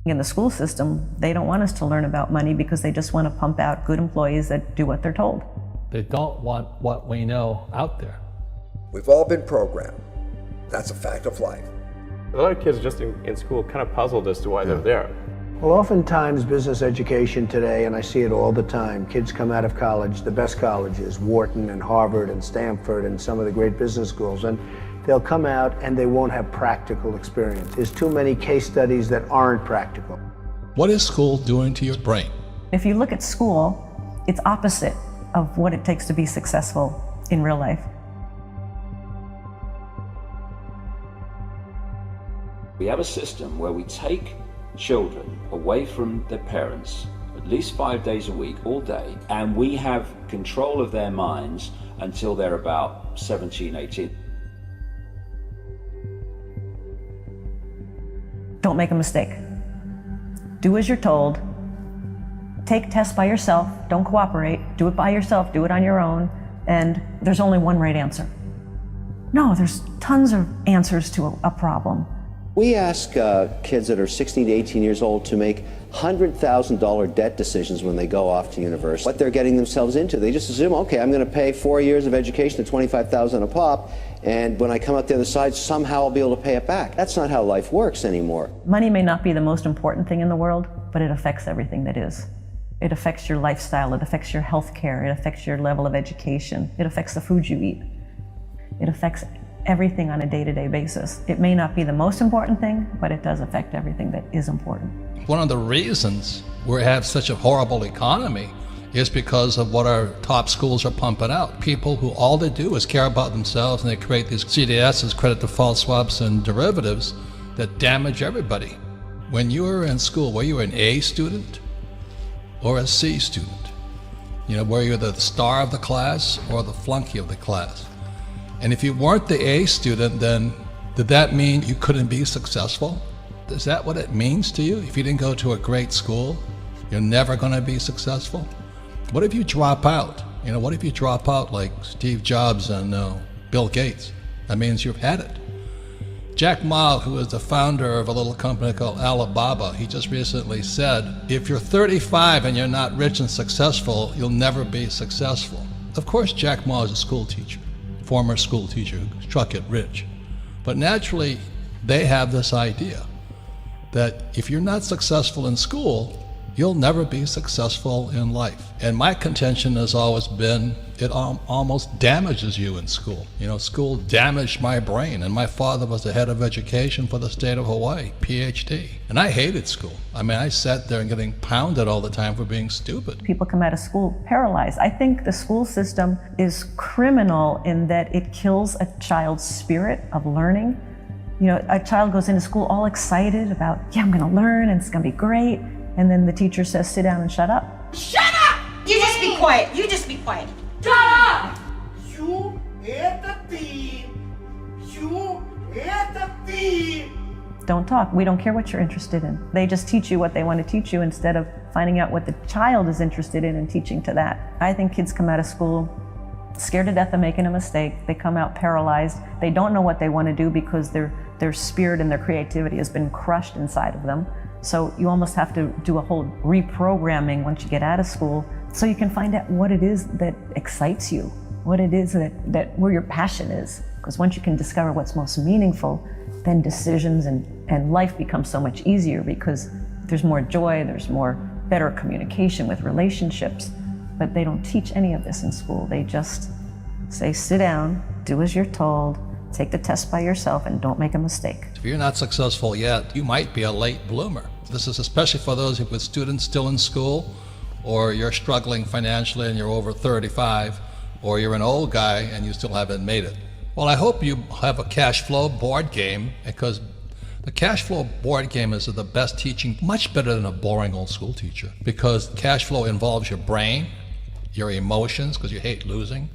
In the school system, they don't want us to learn about money because they just want to pump out good employees that do what they're told. They don't want what we know out there. We've all been programmed. That's a fact of life. A lot of kids just in school kind of puzzled as to why they're there. Well, oftentimes business education today, and I see it all the time, kids come out of college, the best colleges, Wharton and Harvard and Stanford and some of the great business schools, and they'll come out and they won't have practical experience. There's too many case studies that aren't practical. What is school doing to your brain? If you look at school, it's opposite of what it takes to be successful in real life. We have a system where we take children away from their parents at least 5 days a week, all day, and we have control of their minds until they're about 17, 18. Don't make a mistake. Do as you're told. Take tests by yourself. Don't cooperate. Do it by yourself. Do it on your own. And there's only one right answer. No, there's tons of answers to a problem. We ask kids that are 16 to 18 years old to make $100,000 debt decisions when they go off to university. What they're getting themselves into. They just assume, okay, I'm going to pay 4 years of education at $25,000 a pop, and when I come out the other side, somehow I'll be able to pay it back. That's not how life works anymore. Money may not be the most important thing in the world, but it affects everything that is. It affects your lifestyle, it affects your health care, it affects your level of education, it affects the food you eat. It affects everything on a day-to-day basis. It may not be the most important thing, but it does affect everything that is important. One of the reasons we have such a horrible economy is because of what our top schools are pumping out. People who all they do is care about themselves, and they create these CDSs, credit default swaps, and derivatives that damage everybody. When you were in school, were you an A student or a C student? You know, were you the star of the class or the flunky of the class? And if you weren't the A student, then did that mean you couldn't be successful? Is that what it means to you? If you didn't go to a great school, you're never going to be successful? What if you drop out? You know, what if you drop out like Steve Jobs and Bill Gates? That means you've had it. Jack Ma, who is the founder of a little company called Alibaba, he just recently said, if you're 35 and you're not rich and successful, you'll never be successful. Of course, Jack Ma is a school teacher. Former school teacher who struck it rich. But naturally, they have this idea that if you're not successful in school, you'll never be successful in life. And my contention has always been it almost damages you in school. You know, school damaged my brain, and my father was the head of education for the state of Hawaii, PhD. And I hated school. I mean, I sat there and getting pounded all the time for being stupid. People come out of school paralyzed. I think the school system is criminal in that it kills a child's spirit of learning. You know, a child goes into school all excited about, yeah, I'm gonna learn and it's gonna be great. And then the teacher says, sit down and shut up. Shut up! You just be quiet. You just be quiet. Shut up! You ate the tea. You ate the tea. Don't talk. We don't care what you're interested in. They just teach you what they want to teach you instead of finding out what the child is interested in and teaching to that. I think kids come out of school scared to death of making a mistake. They come out paralyzed. They don't know what they want to do because their spirit and their creativity has been crushed inside of them. So you almost have to do a whole reprogramming once you get out of school so you can find out what it is that excites you, what it is that where your passion is. Because once you can discover what's most meaningful, then decisions and life becomes so much easier because there's more joy, there's more better communication with relationships. But they don't teach any of this in school. They just say, sit down, do as you're told, take the test by yourself, and don't make a mistake. If you're not successful yet, you might be a late bloomer. This is especially for those with students still in school, or you're struggling financially and you're over 35, or you're an old guy and you still haven't made it. Well, I hope you have a cash flow board game, because the cash flow board game is the best teaching, much better than a boring old school teacher, because cash flow involves your brain, your emotions, because you hate losing.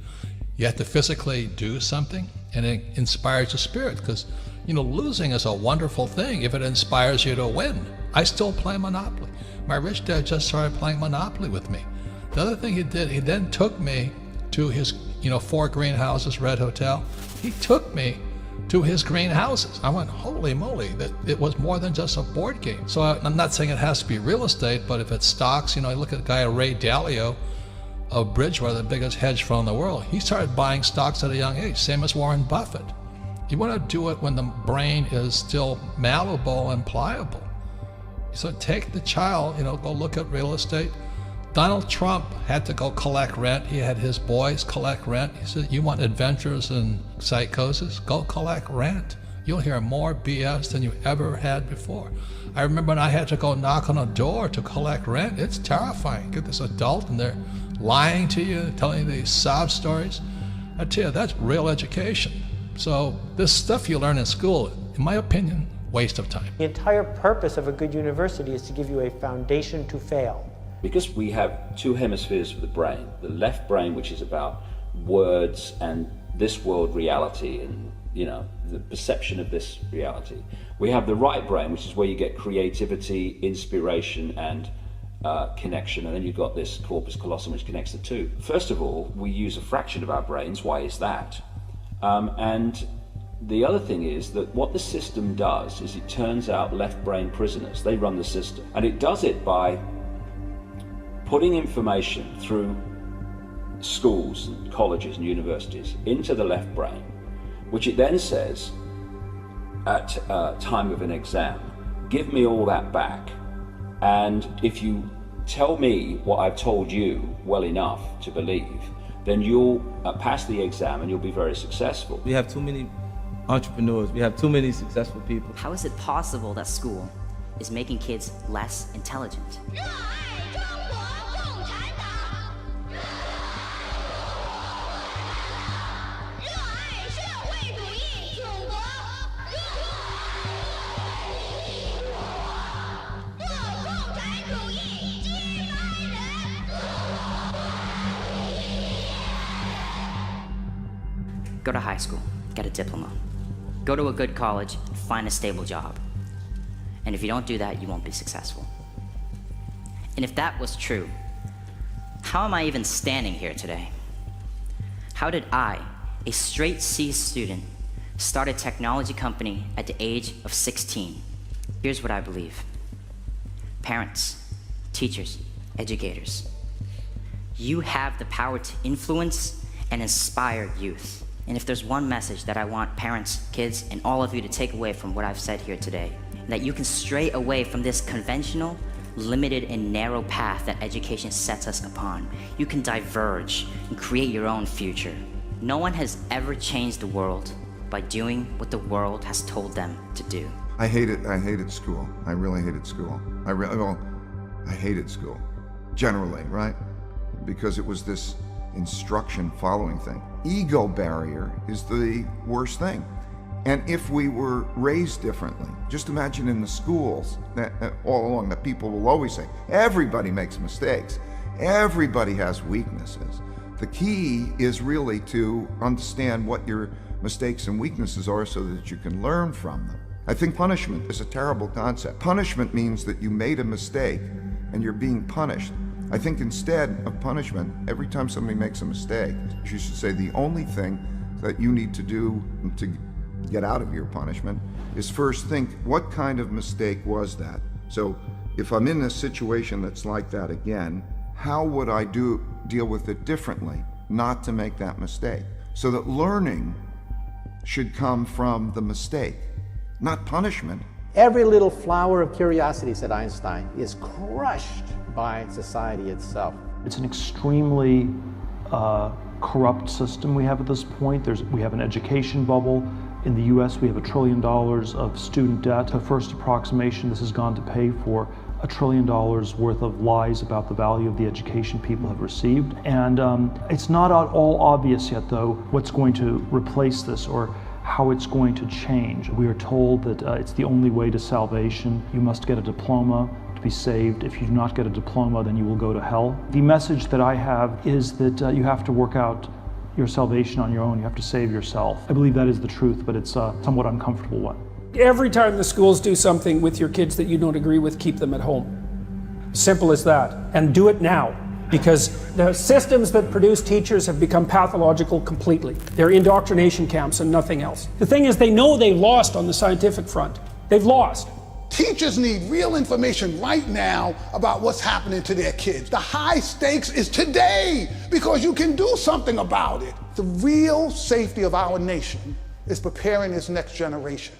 You have to physically do something, and it inspires your spirit, because you know, losing is a wonderful thing if it inspires you to win. I still play Monopoly. My rich dad just started playing Monopoly with me. The other thing he did, he then took me to his 4 greenhouses, Red Hotel. He took me to his greenhouses. I went, holy moly, that it was more than just a board game. So I'm not saying it has to be real estate, but if it's stocks, I look at the guy Ray Dalio of Bridgewater, the biggest hedge fund in the world. He started buying stocks at a young age, same as Warren Buffett. You want to do it when the brain is still malleable and pliable. So take the child, go look at real estate. Donald Trump had to go collect rent. He had his boys collect rent. He said, you want adventures and psychosis? Go collect rent. You'll hear more BS than you ever had before. I remember when I had to go knock on a door to collect rent. It's terrifying. Get this adult and they're lying to you, telling you these sob stories. I tell you, that's real education. So this stuff you learn in school, in my opinion, waste of time. The entire purpose of a good university is to give you a foundation to fail. Because we have two hemispheres of the brain, the left brain, which is about words and this world reality and the perception of this reality. We have the right brain, which is where you get creativity, inspiration, and connection, and then you've got this corpus callosum which connects the two. First of all, we use a fraction of our brains. Why is that? And the other thing is that what the system does is it turns out left brain prisoners. They run the system, and it does it by putting information through schools and colleges and universities into the left brain, which it then says at time of an exam, give me all that back, and if you tell me what I've told you well enough to believe, then you'll pass the exam and you'll be very successful. We have too many entrepreneurs, we have too many successful people. How is it possible that school is making kids less intelligent? Go to high school, get a diploma. Go to a good college, find a stable job. And if you don't do that, you won't be successful. And if that was true, how am I even standing here today? How did I, a straight C student, start a technology company at the age of 16? Here's what I believe. Parents, teachers, educators, you have the power to influence and inspire youth. And if there's one message that I want parents, kids, and all of you to take away from what I've said here today, that you can stray away from this conventional, limited, and narrow path that education sets us upon. You can diverge and create your own future. No one has ever changed the world by doing what the world has told them to do. I hated school. I really hated school. I hated school, generally, right? Because it was this instruction following thing. Ego barrier is the worst thing. And if we were raised differently, just imagine in the schools that all along that people will always say, everybody makes mistakes. Everybody has weaknesses. The key is really to understand what your mistakes and weaknesses are so that you can learn from them. I think punishment is a terrible concept. Punishment means that you made a mistake and you're being punished. I think instead of punishment, every time somebody makes a mistake, you should say the only thing that you need to do to get out of your punishment is first think, what kind of mistake was that? So if I'm in a situation that's like that again, how would I deal with it differently, not to make that mistake? So that learning should come from the mistake, not punishment. Every little flower of curiosity, said Einstein, is crushed by society itself. It's an extremely corrupt system we have at this point. We have an education bubble. In the US, we have $1 trillion of student debt. The first approximation, this has gone to pay for $1 trillion worth of lies about the value of the education people have received. And it's not at all obvious yet, though, what's going to replace this or how it's going to change. We are told that it's the only way to salvation. You must get a diploma to be saved. If you do not get a diploma, then you will go to hell. The message that I have is that you have to work out your salvation on your own. You have to save yourself. I believe that is the truth, but it's a somewhat uncomfortable one. Every time the schools do something with your kids that you don't agree with, keep them at home. Simple as that. And do it now. because the systems that produce teachers have become pathological completely. They're indoctrination camps and nothing else. The thing is, they know they've lost on the scientific front. They've lost. Teachers need real information right now about what's happening to their kids. The high stakes is today, because you can do something about it. The real safety of our nation is preparing this next generation.